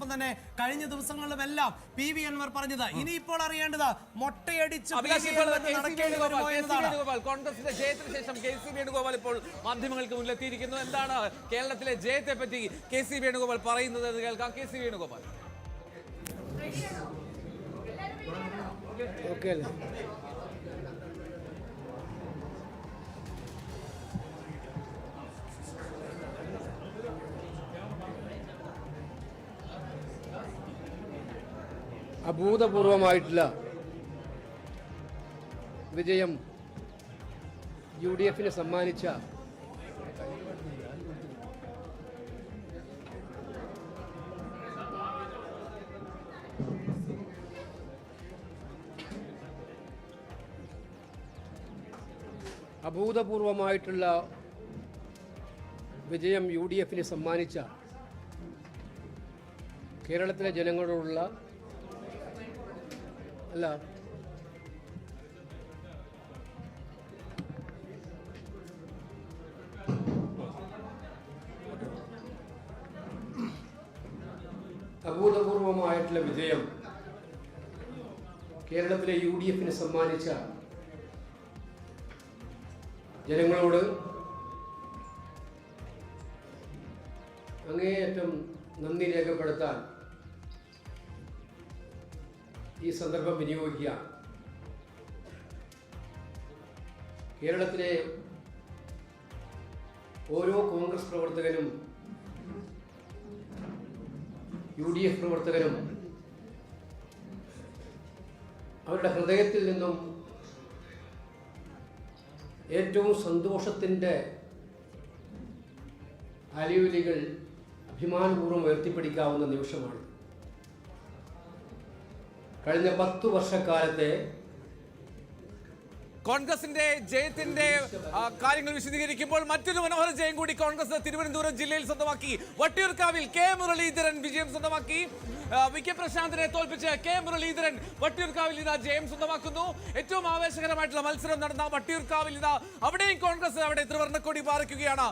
ഒപ്പം തന്നെ കഴിഞ്ഞ ദിവസങ്ങളിലുമെല്ലാം പി വി അൻവർ പറഞ്ഞത് ഇനിയിപ്പോൾ അറിയേണ്ടത് മൊട്ടയടിച്ച് കോൺഗ്രസിന്റെ ജയത്തിന് ശേഷം കെ സി വേണുഗോപാൽ ഇപ്പോൾ മാധ്യമങ്ങൾക്ക് മുന്നിലെത്തിയിരിക്കുന്നു. എന്താണ് കേരളത്തിലെ ജയത്തെ പറ്റി കെ സി വേണുഗോപാൽ പറയുന്നത് എന്ന് കേൾക്കാം. K C Venugopal. അഭൂതപൂർവമായിട്ടുള്ള വിജയം UDF സമ്മാനിച്ച അഭൂതപൂർവമായിട്ടുള്ള വിജയം UDF സമ്മാനിച്ച കേരളത്തിലെ ജനങ്ങളോടുള്ള അഭൂതപൂർവമായിട്ടുള്ള വിജയം കേരളത്തിലെ UDF സമ്മാനിച്ച ജനങ്ങളോട് അങ്ങേയറ്റം നന്ദി രേഖപ്പെടുത്താൻ ഈ സന്ദർഭം വിനിയോഗിക്കുക. കേരളത്തിലെ ഓരോ കോൺഗ്രസ് പ്രവർത്തകനും UDF പ്രവർത്തകനും അവരുടെ ഹൃദയത്തിൽ നിന്നും ഏറ്റവും സന്തോഷത്തിൻ്റെ അലയൊലികൾ അഭിമാനപൂർവ്വം ഉയർത്തിപ്പിടിക്കാവുന്ന നിമിഷമാണ്. കഴിഞ്ഞ 10 വർഷക്കാലത്തെ കോൺഗ്രസിന്റെ ജയത്തിന്റെ കാര്യങ്ങൾ വിശദീകരിക്കുമ്പോൾ മറ്റൊരു മനോഹര ജയം കൂടി കോൺഗ്രസ് തിരുവനന്തപുരം ജില്ലയിൽ സ്വന്തമാക്കി. വട്ടിയൂർക്കാവിൽ കെ മുരളീധരൻ വിജയം സ്വന്തമാക്കി. വി.കെ. പ്രശാന്തിനെ തോൽപ്പിച്ച് കെ മുരളീധരൻ വട്ടിയൂർക്കാവിൽ ഇതാ ജയം സ്വന്തമാക്കുന്നു. ഏറ്റവും ആവേശകരമായിട്ടുള്ള മത്സരം നടന്ന വട്ടിയൂർക്കാവിൽ ഇതാ അവിടെയും കോൺഗ്രസ് അവിടെ ത്രിവർണ്ണക്കൊടി പാറിക്കുകയാണ്.